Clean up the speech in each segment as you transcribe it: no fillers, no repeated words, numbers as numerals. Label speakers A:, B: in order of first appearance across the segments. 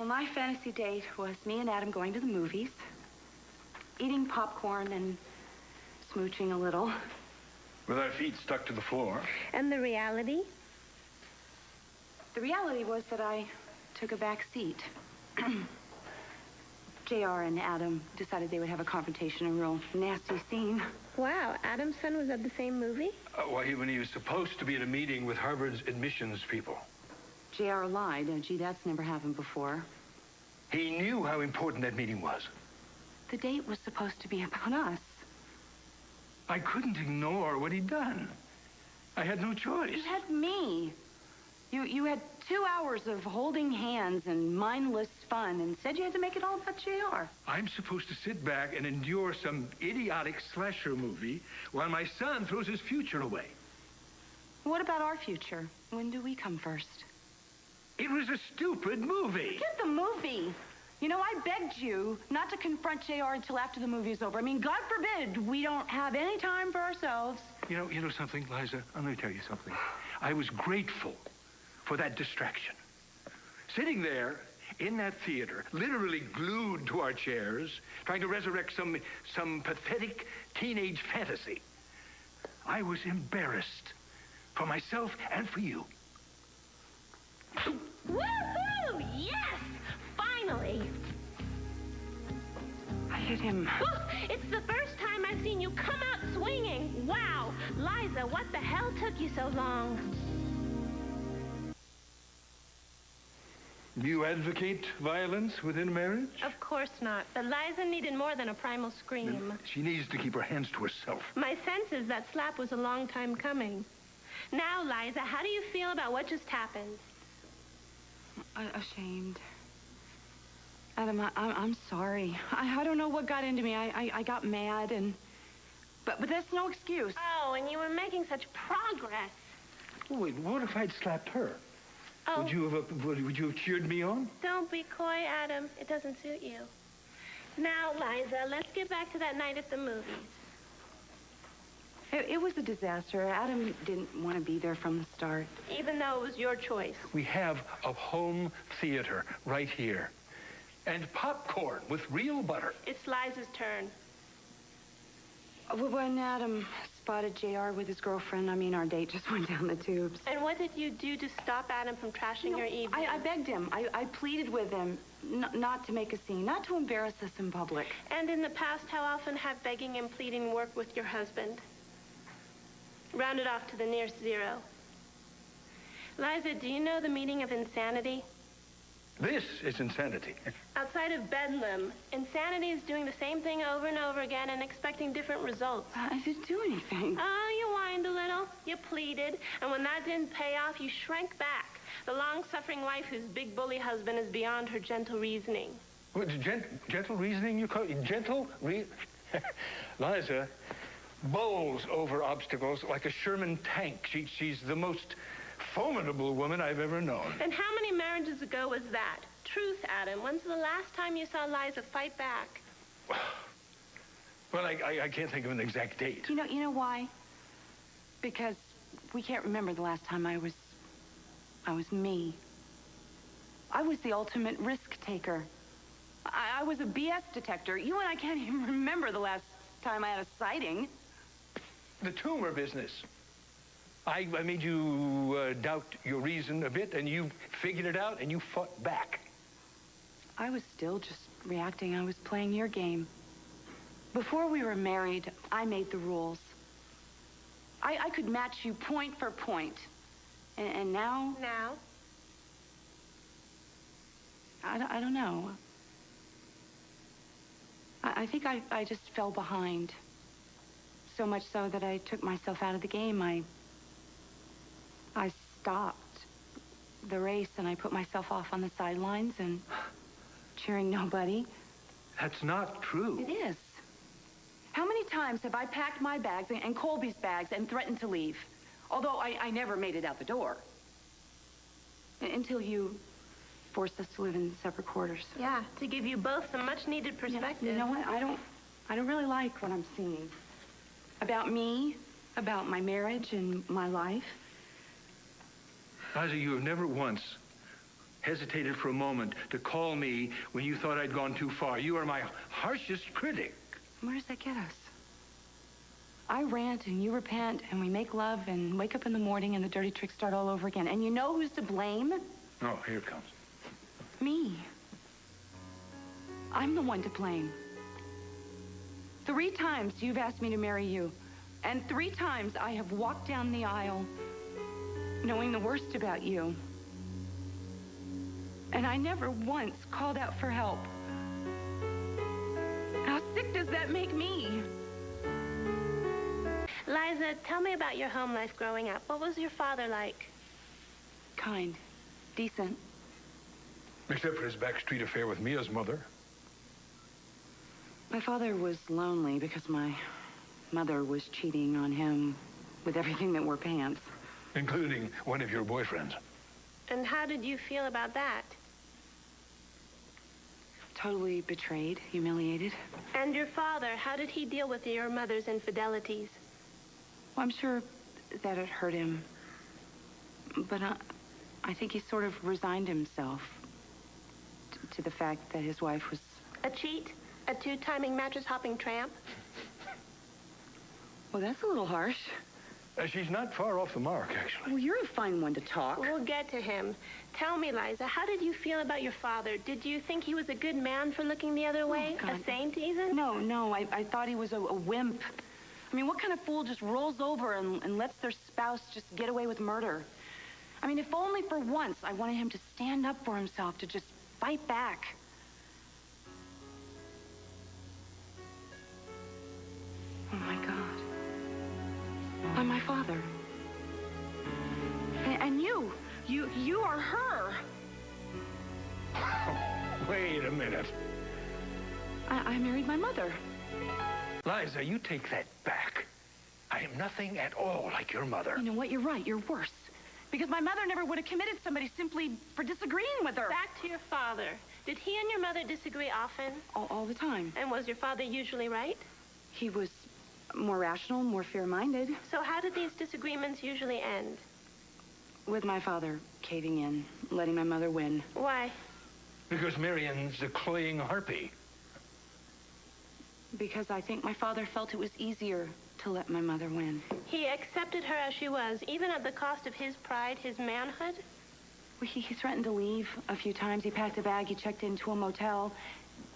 A: Well, my fantasy date was me and Adam going to the movies, eating popcorn and smooching a little.
B: With our feet stuck to the floor.
C: And the reality?
A: The reality was that I took a back seat. JR and Adam decided they would have a confrontation, a real nasty scene.
C: Wow, Adam's son was at the same movie?
B: Well, when he was supposed to be at a meeting with Harvard's admissions people.
A: JR lied. Gee, that's never happened before.
B: He knew how important that meeting was.
A: The date was supposed to be about us.
B: I couldn't ignore what he'd done. I had no choice.
A: You had me. You had 2 hours of holding hands and mindless fun, and said you had to make it all about JR.
B: I'm supposed to sit back and endure some idiotic slasher movie while my son throws his future away.
A: What about our future? When do we come first?
B: It was a stupid movie.
A: Forget the movie. You know, I begged you not to confront JR until after the movie's over. I mean, God forbid we don't have any time for ourselves.
B: You know something, Liza? I'm going to tell you something. I was grateful for that distraction. Sitting there in that theater, literally glued to our chairs, trying to resurrect some pathetic teenage fantasy. I was embarrassed for myself and for you.
C: Woohoo! Yes! Finally!
A: I hit him.
C: Oh, it's the first time I've seen you come out swinging. Wow! Liza, what the hell took you so long?
B: Do you advocate violence within marriage?
C: Of course not. But Liza needed more than a primal scream.
B: She needs to keep her hands to herself.
C: My sense is that slap was a long time coming. Now, Liza, how do you feel about what just happened?
A: Ashamed. Adam, I'm sorry. I don't know what got into me. I got mad and... But that's no excuse.
C: Oh, and you were making such progress.
B: Oh, wait, what if I'd slapped her?
C: Oh.
B: Would you have cheered me on?
C: Don't be coy, Adam. It doesn't suit you. Now, Liza, let's get back to that night at the movies.
A: It was a disaster. Adam didn't want to be there from the start.
C: Even though it was your choice.
B: We have a home theater right here. And popcorn with real butter.
C: It's Liza's turn.
A: When Adam spotted JR with his girlfriend, our date just went down the tubes.
C: And what did you do to stop Adam from trashing your evening?
A: I begged him. I pleaded with him not to make a scene, not to embarrass us in public.
C: And in the past, how often have begging and pleading worked with your husband? Round it off to the nearest zero. Liza, do you know the meaning of insanity?
B: This is insanity.
C: Outside of Bedlam, insanity is doing the same thing over and over again and expecting different results.
A: I didn't do anything.
C: Oh, you whined a little. You pleaded. And when that didn't pay off, you shrank back. The long-suffering wife whose big bully husband is beyond her gentle reasoning.
B: What, gentle reasoning, you call it? Gentle Liza bowls over obstacles like a Sherman tank. She's the most formidable woman I've ever known.
C: And how many marriages ago was that? Truth, Adam. When's the last time you saw Liza fight back?
B: Well, I can't think of an exact date.
A: You know why? Because we can't remember the last time I was me. I was the ultimate risk taker. I was a BS detector. You and I can't even remember the last time I had a sighting.
B: The tumor business. I made you doubt your reason a bit, and you figured it out, and you fought back.
A: I was still just reacting. I was playing your game. Before we were married, I made the rules. I could match you point for point. And now?
C: Now?
A: I don't know. I think I just fell behind. So much so that I took myself out of the game. I stopped the race and I put myself off on the sidelines and cheering nobody.
B: That's not true.
A: It is. How many times have I packed my bags and Colby's bags and threatened to leave? Although I never made it out the door. Until you forced us to live in separate quarters.
C: Yeah, to give you both some much-needed perspective.
A: You know what? I don't really like what I'm seeing. About me, about my marriage and my life.
B: Liza, you have never once hesitated for a moment to call me when you thought I'd gone too far. You are my harshest critic.
A: Where does that get us? I rant and you repent and we make love and wake up in the morning and the dirty tricks start all over again. And you know who's to blame?
B: Oh, here it comes.
A: Me. I'm the one to blame. 3 times you've asked me to marry you. And 3 times I have walked down the aisle knowing the worst about you. And I never once called out for help. How sick does that make me?
C: Liza, tell me about your home life growing up. What was your father like?
A: Kind. Decent.
B: Except for his backstreet affair with Mia's mother.
A: My father was lonely because my mother was cheating on him with everything that wore pants.
B: Including one of your boyfriends.
C: And how did you feel about that?
A: Totally betrayed, humiliated.
C: And your father, how did he deal with your mother's infidelities?
A: Well, I'm sure that it hurt him. But I think he sort of resigned himself to the fact that his wife was...
C: A cheat? A 2-timing mattress-hopping tramp?
A: Well, that's a little harsh.
B: She's not far off the mark, actually.
A: Well, you're a fine one to talk.
C: We'll get to him. Tell me, Liza, how did you feel about your father? Did you think he was a good man for looking the other way?
A: God.
C: A saint, even?
A: No. I thought he was a wimp. I mean, what kind of fool just rolls over and lets their spouse just get away with murder? I mean, if only for once I wanted him to stand up for himself, to just fight back. Oh, my God. I'm my father. And you are her.
B: Wait a minute.
A: I married my mother.
B: Liza, you take that back. I am nothing at all like your mother.
A: You know what? You're right. You're worse. Because my mother never would have committed somebody simply for disagreeing with her.
C: Back to your father. Did he and your mother disagree often?
A: All the time.
C: And was your father usually right?
A: He was more rational, more fair-minded.
C: So how did these disagreements usually end?
A: With my father caving in, letting my mother win.
C: Why?
B: Because Marian's a cloying harpy.
A: Because I think my father felt it was easier to let my mother win.
C: He accepted her as she was, even at the cost of his pride, his manhood?
A: Well, he threatened to leave a few times. He packed a bag, he checked into a motel,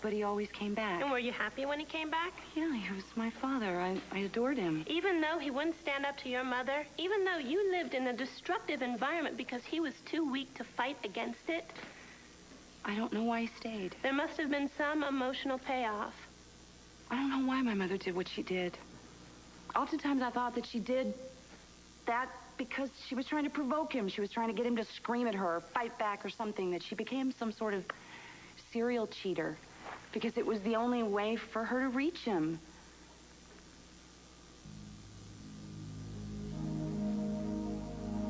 A: but he always came back.
C: And were you happy when he came back?
A: Yeah, he was my father. I adored him.
C: Even though he wouldn't stand up to your mother? Even though you lived in a destructive environment because he was too weak to fight against it?
A: I don't know why he stayed.
C: There must have been some emotional payoff.
A: I don't know why my mother did what she did. Oftentimes I thought that she did that because she was trying to provoke him. She was trying to get him to scream at her or fight back or something, that she became some sort of serial cheater because it was the only way for her to reach him.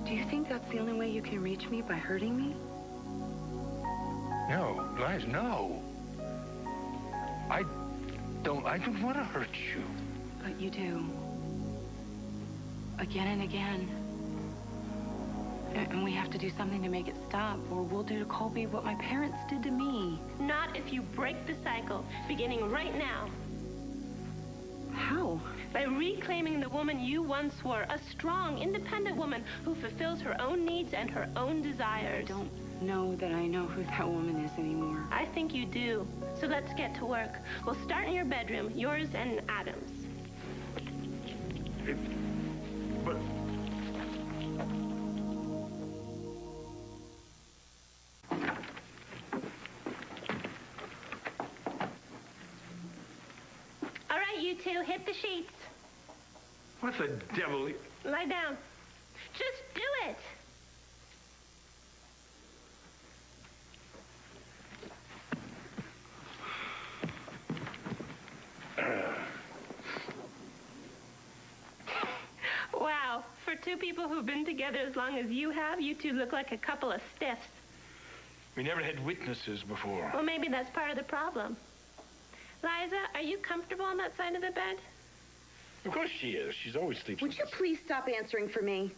A: Do you think that's the only way you can reach me, by hurting me?
B: No, Liza, no. I don't want to hurt you.
A: But you do. Again and again. And we have to do something to make it stop, or we'll do to Colby what my parents did to me.
C: Not if you break the cycle, beginning right now.
A: How?
C: By reclaiming the woman you once were, a strong, independent woman who fulfills her own needs and her own desires.
A: I don't know that I know who that woman is anymore.
C: I think you do. So let's get to work. We'll start in your bedroom, yours and Adam's.
B: But...
C: All right, you two, hit the sheets.
B: What the devil?
C: Lie down. Just do it. Wow, for 2 people who've been together as long as you have, you two look like a couple of stiffs.
B: We never had witnesses before.
C: Well, maybe that's part of the problem. Liza, are you comfortable on that side of the bed?
B: Of course she is. She's always sleeping.
A: Would you please stop answering for me?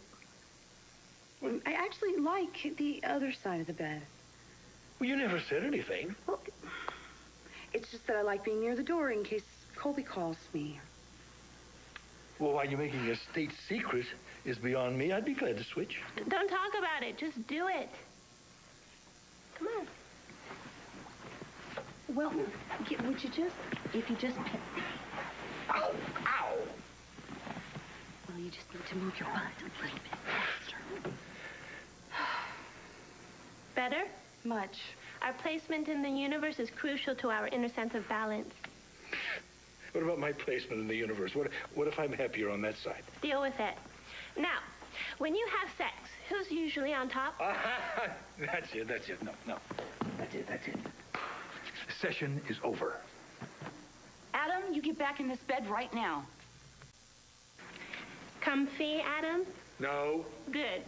A: I actually like the other side of the bed.
B: Well, you never said anything.
A: Well, it's just that I like being near the door in case Colby calls me.
B: Well, why you're making a state secret is beyond me. I'd be glad to switch.
C: Don't talk about it. Just do it. Come on.
A: Well, would you just, if you just...
B: Ow! Ow!
A: Well, you just need to move your butt a little bit faster.
C: Better?
A: Much.
C: Our placement in the universe is crucial to our inner sense of balance.
B: What about my placement in the universe? What if I'm happier on that side?
C: Deal with it. Now, when you have sex, who's usually on top?
B: That's it. No. That's it. The session is over.
A: Adam, you get back in this bed right now.
C: Comfy, Adam?
B: No.
C: Good.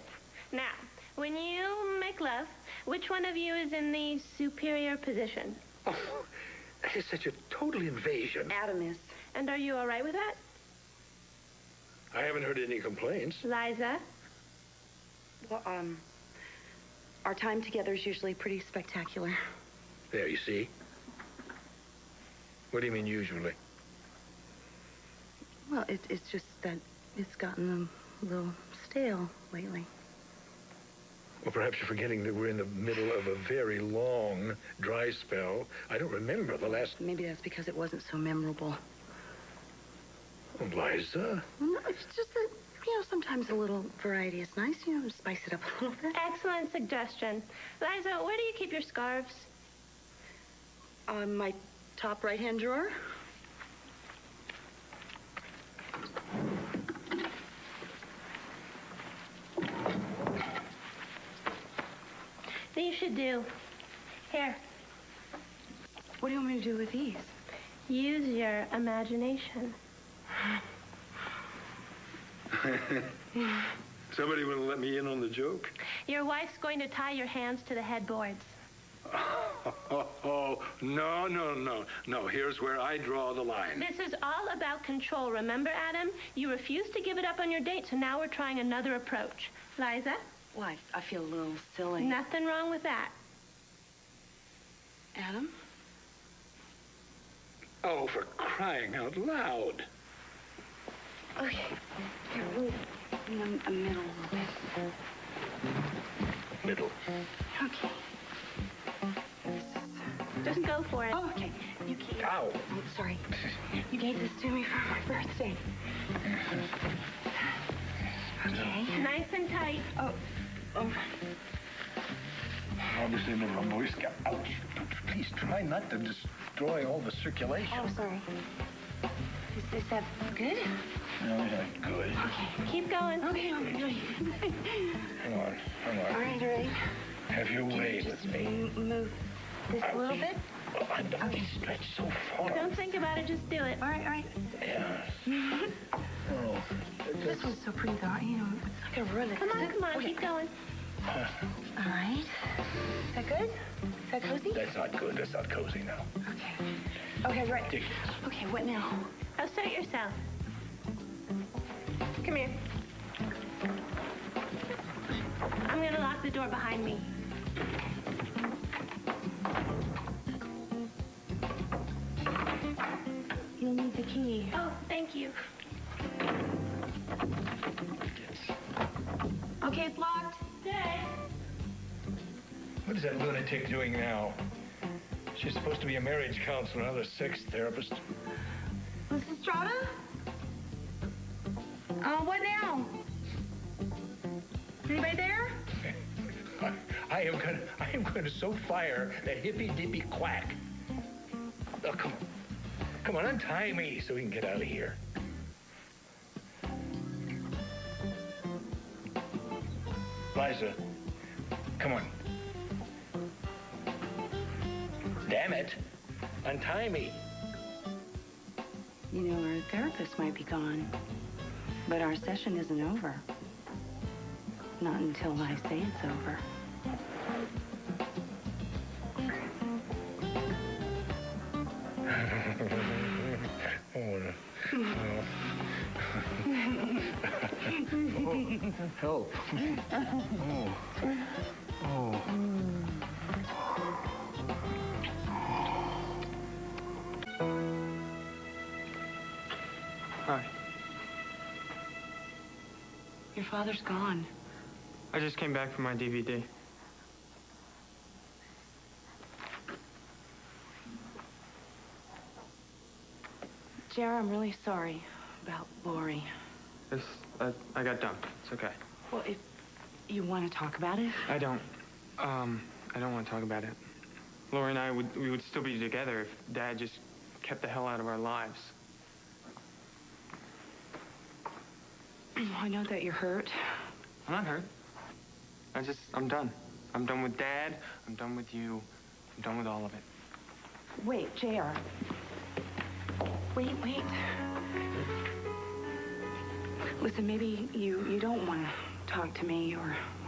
C: Now, when you make love, which one of you is in the superior position?
B: Oh, that is such a total invasion.
A: Adam is.
C: And are you all right with that?
B: I haven't heard any complaints.
C: Liza?
A: Well, our time together is usually pretty spectacular.
B: There, you see? What do you mean, usually?
A: Well, it's just that it's gotten a little stale lately.
B: Well, perhaps you're forgetting that we're in the middle of a very long, dry spell. I don't remember the last...
A: Maybe that's because it wasn't so memorable.
B: Oh, Liza?
A: Well, no, it's just that, sometimes a little variety is nice, to spice it up a little bit.
C: Excellent suggestion. Liza, where do you keep your scarves?
A: On my top right-hand drawer.
C: These should do. Here.
A: What do you want me to do with these?
C: Use your imagination.
B: Somebody will let me in on the joke?
C: Your wife's going to tie your hands to the headboards.
B: Oh, no. Here's where I draw the line.
C: This is all about control. Remember, Adam? You refused to give it up on your date, so now we're trying another approach. Liza?
A: Why? I feel a little silly.
C: Nothing wrong with that.
A: Adam?
B: Oh, for crying out loud.
A: Okay. Here, move in the middle a little bit.
B: Middle.
A: Okay.
C: Just go for it.
A: Oh, okay. You keep...
B: Ow.
A: Oh, sorry. You gave this to me for my birthday. Okay.
C: Nice and tight.
A: Oh.
B: Obviously never a Boy Scout. Ouch. Please try not to destroy all the circulation.
A: Oh, sorry. Is that good?
B: No, not good.
A: Okay.
C: Keep going.
A: Okay.
B: Hang on.
A: All right.
B: Have your way
A: Just
B: with me.
A: move this a little bit.
B: Oh, I don't be stretched so far.
C: Don't think about it. Just do it.
A: All right.
B: Yeah. Oh.
A: This one's so pretty, though. It's like a ruin it.
C: Come on.
A: Okay.
C: Keep going.
A: All right. Is that good? Is that cozy?
B: That's not good. That's not cozy now.
A: Okay, right.
B: Ridiculous.
A: Okay, what now?
C: Assert yourself. Come here. I'm going to lock the door behind me.
A: You'll need the key.
C: Oh, thank you.
A: Okay, it's locked.
C: Hey.
B: What is that lunatic doing now? She's supposed to be a marriage counselor, not a sex therapist.
A: Mrs. Strada? What now? Anybody there?
B: I am going to so fire that hippy-dippy quack. Oh, come on, untie me so we can get out of here. Liza, come on. Damn it, untie me.
A: Our therapist might be gone, but our session isn't over. Not until I say it's over.
B: Help. Oh.
A: Your father's gone.
D: I just came back from my DVD.
A: JR, I'm really sorry about Lori.
D: I got dumped. It's okay.
A: Well, if you want to talk about it.
D: I don't want to talk about it. Lori and I we would still be together if Dad just kept the hell out of our lives.
A: I know that you're hurt.
D: I'm not hurt. I'm done. I'm done with Dad. I'm done with you. I'm done with all of it.
A: Wait, JR. Wait. Listen, maybe you don't want to talk to me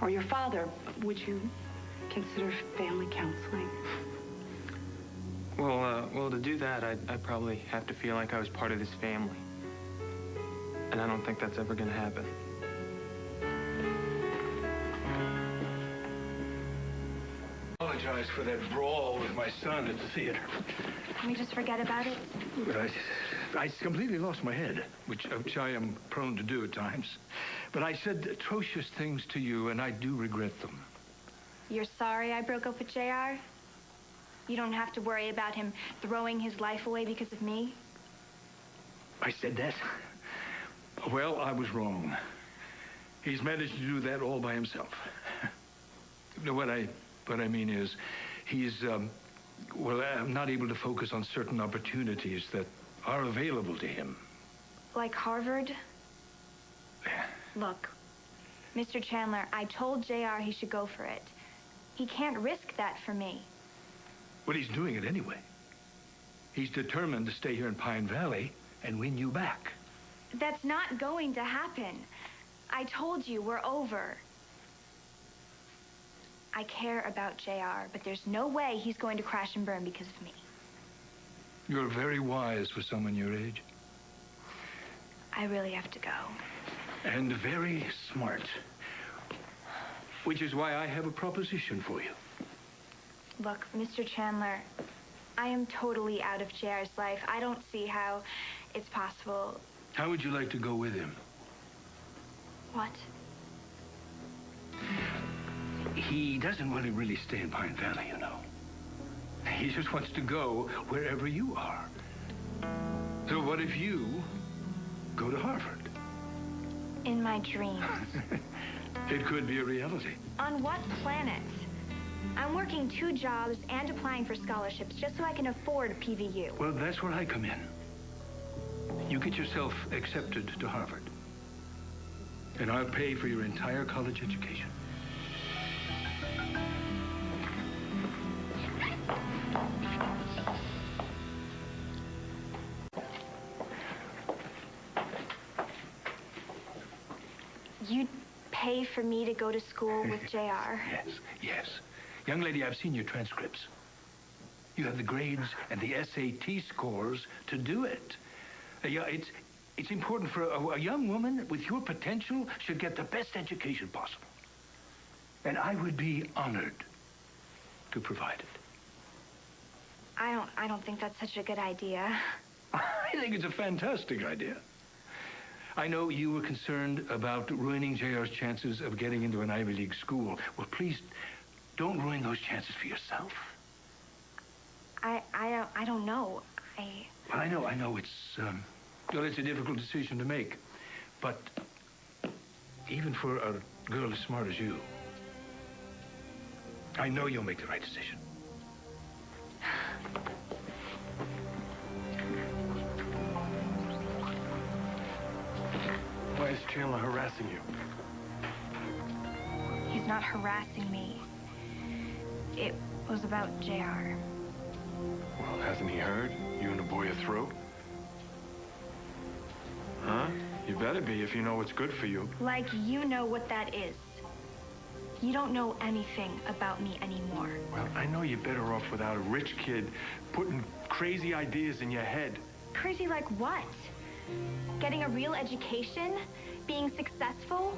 A: or your father. Would you consider family counseling?
D: Well, to do that, I'd probably have to feel like I was part of this family. And I don't think that's ever going to happen.
B: I apologize for that brawl with my son at the theater.
E: Can we just forget about it?
B: I completely lost my head, which I am prone to do at times. But I said atrocious things to you, and I do regret them.
E: You're sorry I broke up with JR? You don't have to worry about him throwing his life away because of me?
B: I said that? Well, I was wrong. He's managed to do that all by himself. What I mean is, he's, not able to focus on certain opportunities that are available to him.
E: Like Harvard? Look, Mr. Chandler, I told JR he should go for it. He can't risk that for me.
B: Well, he's doing it anyway. He's determined to stay here in Pine Valley and win you back.
E: That's not going to happen. I told you, we're over. I care about JR, but there's no way he's going to crash and burn because of me.
B: You're very wise for someone your age.
E: I really have to go.
B: And very smart. Which is why I have a proposition for you.
E: Look, Mr. Chandler, I am totally out of JR's life. I don't see how it's possible.
B: How would you like to go with him?
E: What?
B: He doesn't want to really stay in Pine Valley, you know. He just wants to go wherever you are. So what if you go to Harvard?
E: In my dreams.
B: It could be a reality.
E: On what planet? I'm working 2 jobs and applying for scholarships just so I can afford PVU.
B: Well, that's where I come in. You get yourself accepted to Harvard. And I'll pay for your entire college education.
E: You'd pay for me to go to school with JR?
B: Yes. Young lady, I've seen your transcripts. You have the grades and the SAT scores to do it. It's important for a young woman with your potential should get the best education possible. And I would be honored to provide it.
E: I don't think that's such a good idea.
B: I think it's a fantastic idea. I know you were concerned about ruining JR's chances of getting into an Ivy League school. Well, please don't ruin those chances for yourself.
E: I don't know.
B: Well, I know it's a difficult decision to make. But even for a girl as smart as you, I know you'll make the right decision.
F: Why is Chandler harassing you?
E: He's not harassing me. It was about JR.
F: Well, hasn't he heard? You and the boy are through? Huh? You better be if you know what's good for you.
E: Like you know what that is. You don't know anything about me anymore.
F: Well, I know you're better off without a rich kid putting crazy ideas in your head.
E: Crazy like what? Getting a real education? Being successful?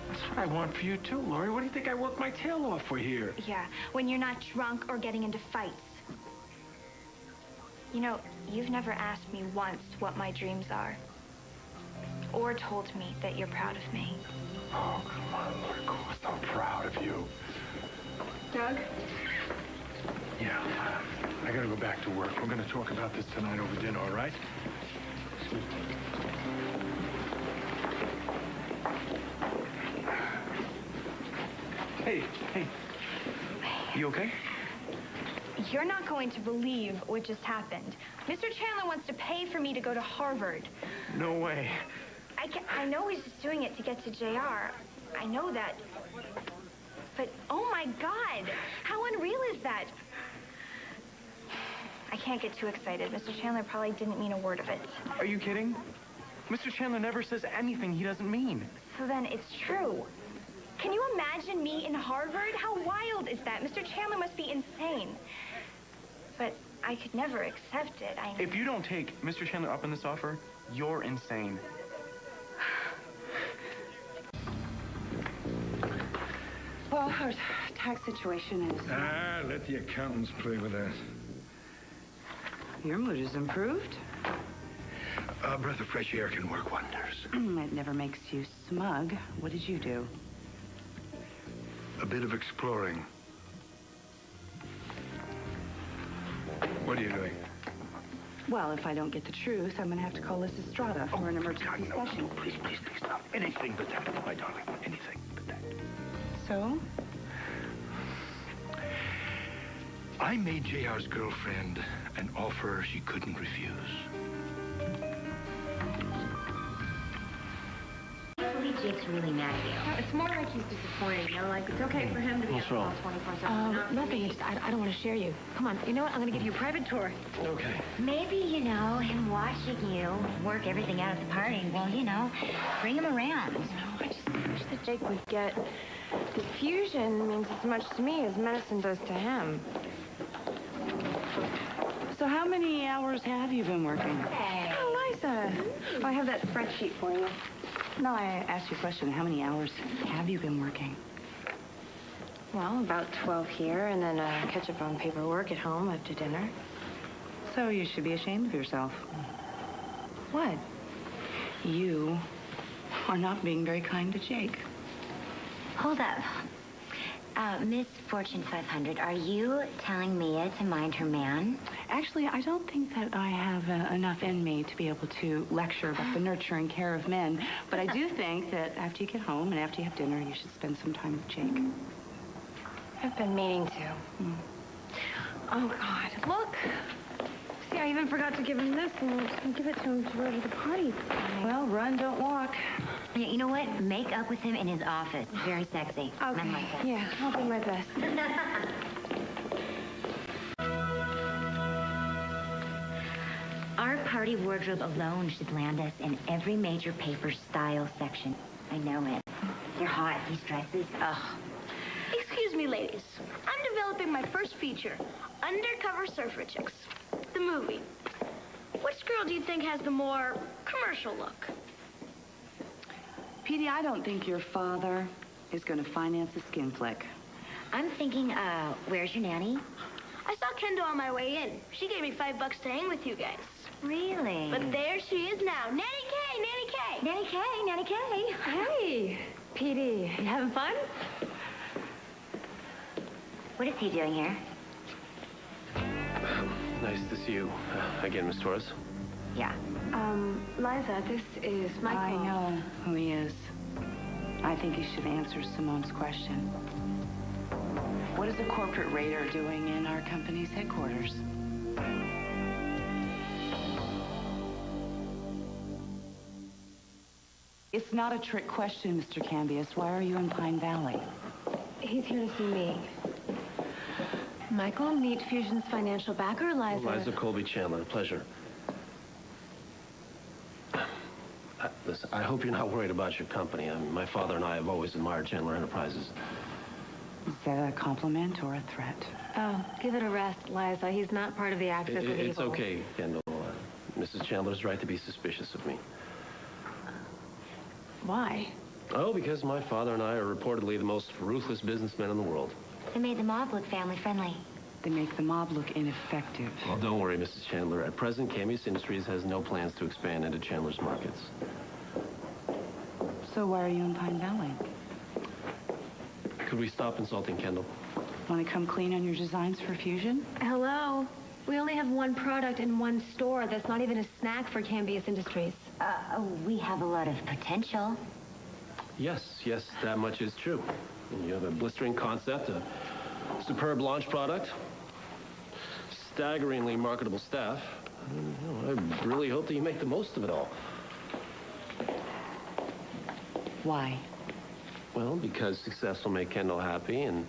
F: That's what I want for you, too, Lori. What do you think I work my tail off for here?
E: Yeah, when you're not drunk or getting into fights. You know, you've never asked me once what my dreams are. or told me that you're proud of me.
F: Oh, come on, of course I'm proud of you.
E: Doug?
F: Yeah, I gotta go back to work. We're gonna talk about this tonight over dinner, all right? Hey. You okay?
E: You're not going to believe what just happened. Mr. Chandler wants to pay for me to go to Harvard.
F: No way.
E: I know he's just doing it to get to JR. I know that. But, oh my God, how unreal is that? I can't get too excited. Mr. Chandler probably didn't mean a word of it.
D: Are you kidding? Mr. Chandler never says anything he doesn't mean.
E: So then it's true. Can you imagine me in Harvard? How wild is that? Mr. Chandler must be insane. But I could never accept it.
D: If you don't take Mr. Chandler up on this offer, you're insane.
A: Well, our tax situation is...
B: Let the accountants play with that.
A: Your mood has improved.
B: A breath of fresh air can work wonders.
A: It never makes you smug. What did you do?
B: A bit of exploring. What are you doing?
A: Well, if I don't get the truth, I'm going to have to call Liz Estrada for an emergency session.
B: No, please, no. Anything but that, my darling. Anything but that.
A: So?
B: I made JR's girlfriend an offer she couldn't refuse.
G: Jake's really mad at you.
H: No, it's more like he's disappointed. You know, like it's okay for him to be
G: What's wrong?
H: 24/7.
I: Nothing. It's just, I don't want to share you. Come on. You know what? I'm going to give you a private tour.
F: Okay.
G: Maybe, you know, him watching you work everything out at the party, well, you know, bring him around.
H: No, I just wish that Jake would get diffusion means as much to me as medicine does to him.
A: So how many hours have you been working?
G: Hey.
H: Oh, Liza. Oh, I have that spreadsheet for you.
A: No, I asked you a question. How many hours have you been working?
H: Well, about 12 here, and then catch up on paperwork at home after dinner.
A: So you should be ashamed of yourself.
H: What?
A: You are not being very kind to Jake.
G: Hold up. Miss Fortune 500, are you telling Mia to mind her man?
A: Actually, I don't think that I have enough in me to be able to lecture about the nurturing care of men. But I do think that after you get home and after you have dinner, you should spend some time with Jake.
H: I've been meaning to. Oh, God. Look. See, I even forgot to give him this, and I'll give it to him to wear to the party.
A: Well, run, don't walk.
G: Yeah, you know what? Make up with him in his office. Very sexy.
H: Okay.
G: Men like that.
H: Yeah, I'll do my best.
G: Our party wardrobe alone should land us in every major paper style section. I know it. You're hot. These dresses. Ugh.
J: Excuse me, ladies. I'm developing my first feature, Undercover Surfer Chicks, the movie. Which girl do you think has the more commercial look?
A: Petey, I don't think your father is going to finance a skin flick.
G: I'm thinking, where's your nanny?
J: I saw Kendall on my way in. She gave me $5 to hang with you guys.
G: Really?
J: But there she is now. Nanny K, Nanny K.
G: Nanny K, Nanny K.
H: Hey, Petey, you having fun?
G: What is he doing here?
K: Nice to see you again, Miss Torres.
G: Yeah.
H: Liza, this is Michael.
A: I know who he is. I think he should answer Simone's question. What is a corporate raider doing in our company's headquarters? It's not a trick question, Mr. Cambias. Why are you in Pine Valley?
H: He's here to see me. Michael, meet Fusion's financial backer, Liza.
K: Liza Colby Chandler, pleasure. Listen, I hope you're not worried about your company. My father and I have always admired Chandler Enterprises.
A: Is that a compliment or a threat?
H: Oh, give it a rest, Liza. He's not part of the axis of evil.
K: It's okay, Kendall. Mrs. Chandler's right to be suspicious of me.
H: Why?
K: Oh, because my father and I are reportedly the most ruthless businessmen in the world.
G: They made the mob look family-friendly.
A: They make the mob look ineffective.
K: Well, don't worry, Mrs. Chandler. At present, Cambias Industries has no plans to expand into Chandler's markets.
A: So why are you in Pine Valley?
K: Could we stop insulting Kendall?
A: Want to come clean on your designs for Fusion?
H: Hello? We only have one product in one store that's not even a snack for Cambius Industries.
G: We have a lot of potential.
K: Yes, that much is true. And you have a blistering concept, a superb launch product, staggeringly marketable staff. I really hope that you make the most of it all.
A: Why?
K: Well, because success will make Kendall happy, and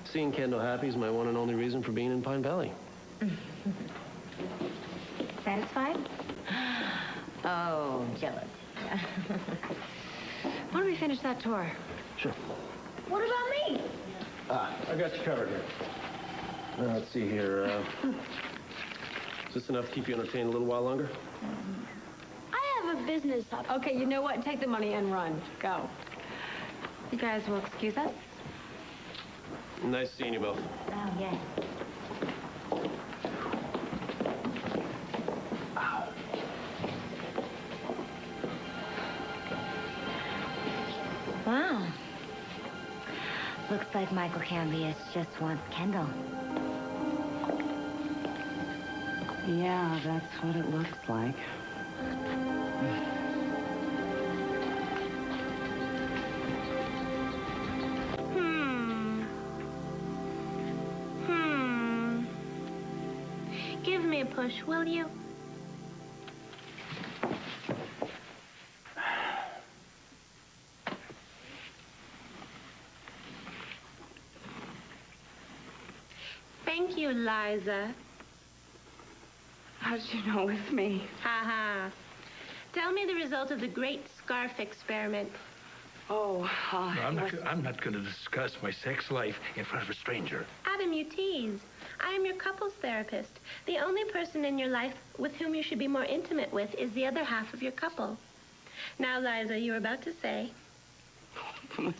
K: seeing Kendall happy is my one and only reason for being in Pine Valley.
G: Satisfied? Oh, jealous.
H: Why don't we finish that tour?
K: Sure.
J: What about me?
K: I got you covered here. Let's see here. Is this enough to keep you entertained a little while longer?
J: I have a business up.
H: Okay, you know what? Take the money and run. Go. You guys will excuse us?
K: Nice seeing you both.
G: Oh, yes. Wow. Looks like Michael Cambius just wants Kendall.
A: Yeah, that's what it looks like.
C: Give me a push, will you? Thank you, Liza.
A: How did you know it was me?
C: Ha ha. Tell me the result of the great scarf experiment.
A: Oh,
B: I'm not going to discuss my sex life in front of a stranger.
C: Adam, you tease. I am your couples therapist. The only person in your life with whom you should be more intimate with is the other half of your couple. Now, Liza, you were about to say.
A: It was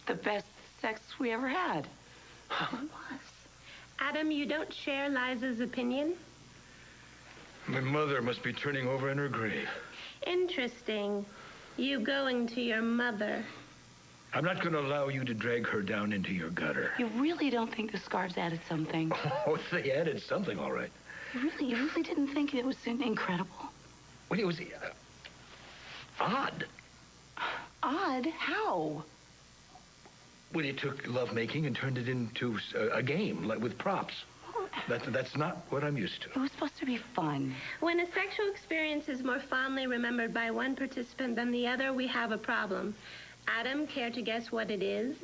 A: the best sex we ever had. It was.
C: Adam, you don't share Liza's opinion?
B: My mother must be turning over in her grave.
C: Interesting. You going to your mother.
B: I'm not going to allow you to drag her down into your gutter.
A: You really don't think the scarves added something?
B: Oh, they added something, all right.
A: You really didn't think it was incredible?
B: Well, it was odd.
A: Odd? How?
B: When you took lovemaking and turned it into a game, like with props. That's not what I'm used to.
A: It was supposed to be fun.
C: When a sexual experience is more fondly remembered by one participant than the other, we have a problem. Adam, care to guess what it is?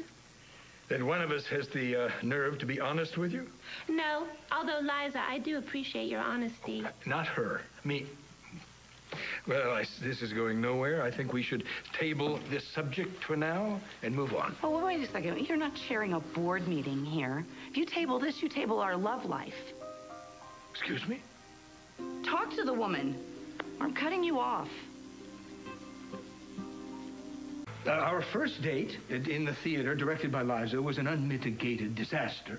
B: That one of us has the nerve to be honest with you?
C: No, although, Liza, I do appreciate your honesty.
B: Not her. Me. Well, this is going nowhere. I think we should table this subject for now and move on.
A: Oh, wait a second. You're not chairing a board meeting here. If you table this, you table our love life.
B: Excuse me?
A: Talk to the woman, or I'm cutting you off.
B: Our first date in the theater, directed by Liza, was an unmitigated disaster.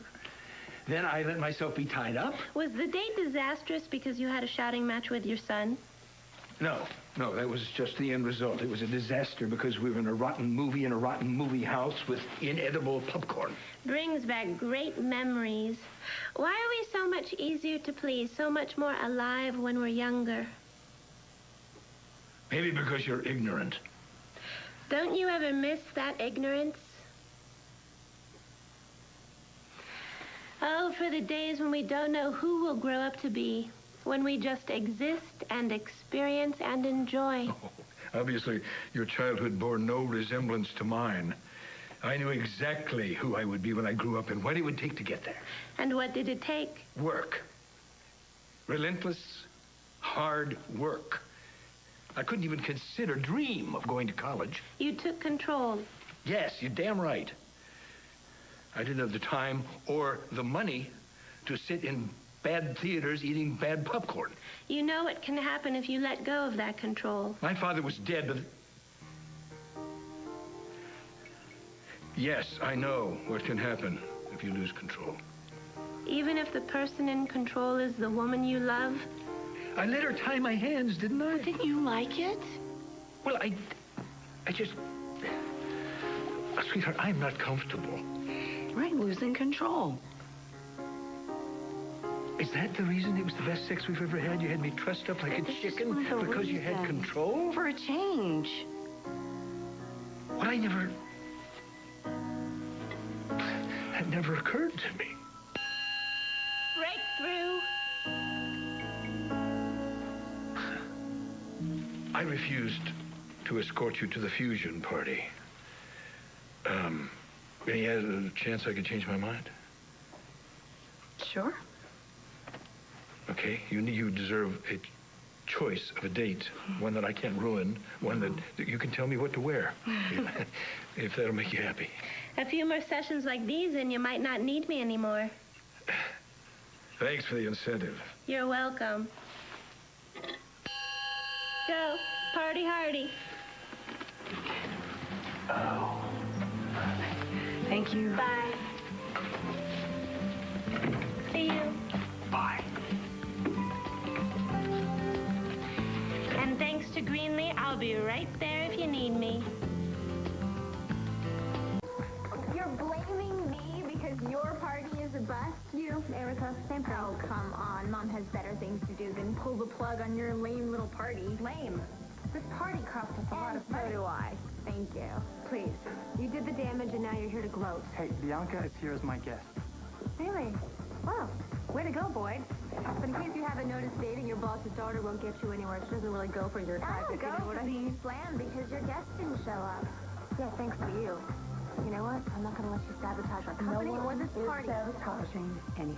B: Then I let myself be tied up.
C: Was the date disastrous because you had a shouting match with your son?
B: No, that was just the end result. It was a disaster because we were in a rotten movie in a rotten movie house with inedible popcorn.
C: Brings back great memories. Why are we so much easier to please, so much more alive when we're younger?
B: Maybe because you're ignorant.
C: Don't you ever miss that ignorance? Oh, for the days when we don't know who we'll grow up to be. When we just exist and experience and enjoy.
B: Oh, obviously, your childhood bore no resemblance to mine. I knew exactly who I would be when I grew up and what it would take to get there.
C: And what did it take?
B: Work. Relentless, hard work. I couldn't even dream of going to college.
C: You took control.
B: Yes, you're damn right. I didn't have the time or the money to sit in bad theaters eating bad popcorn.
C: You know what can happen if you let go of that control.
B: My father was dead, but... Yes, I know what can happen if you lose control.
C: Even if the person in control is the woman you love?
B: I let her tie my hands, didn't I?
A: Didn't you like it?
B: Well, I just Sweetheart, I'm not comfortable.
A: Right, losing control.
B: Is that the reason it was the best sex we've ever had? You had me trussed up like a chicken because you had control?
A: For a change.
B: What that never occurred to me.
C: Breakthrough.
B: I refused to escort you to the fusion party. Any other chance I could change my mind?
A: Sure.
B: Okay, you deserve a choice of a date, one that I can't ruin, one that you can tell me what to wear, if that'll make you happy.
C: A few more sessions like these and you might not need me anymore.
B: Thanks for the incentive.
C: You're welcome. Go, party hardy.
B: Oh.
A: Thank you.
C: Bye. See you.
B: Bye.
C: And thanks to Greenlee, I'll be right there if you need me.
H: You're blaming me because your party is a bust? You, Erica, same thing. Oh, come on. Mom has better things to do than pull the plug on your lame little party. Lame? This party cost us a lot of money. So do I. Thank you. Please. You did the damage and now you're here to gloat.
L: Hey, Bianca is here as my guest.
H: Really? Wow. Way to go, Boyd. But in case you haven't noticed, dating your boss's daughter won't get you anywhere. She doesn't really go for your type, if you know what I mean. Slam because your guest didn't show up. Yeah, thanks to you. You know what? I'm not going to let you sabotage our company or this party.
A: Sabotaging anything.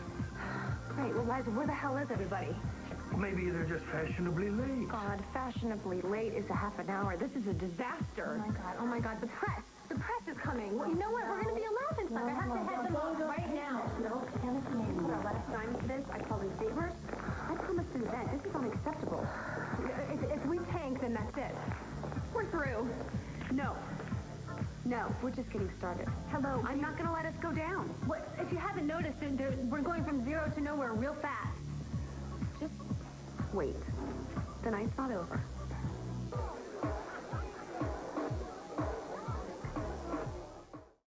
H: Great. Well, Liza, where the hell is everybody?
B: Maybe they're just fashionably late.
H: God, fashionably late is a half an hour. This is a disaster. Oh my God, the press. The press is coming. Well, you know what? We're going to be a laughing stock. I have to head them off right now. No, Candace, we put our last time into this. I call these Febr. I promised an event. This is unacceptable. If we tank, then that's it. We're through. No. No, we're just getting started. Hello. I'm not going to let us go down. What? If you haven't noticed, we're going from zero to nowhere real fast. Just wait. The night's not over.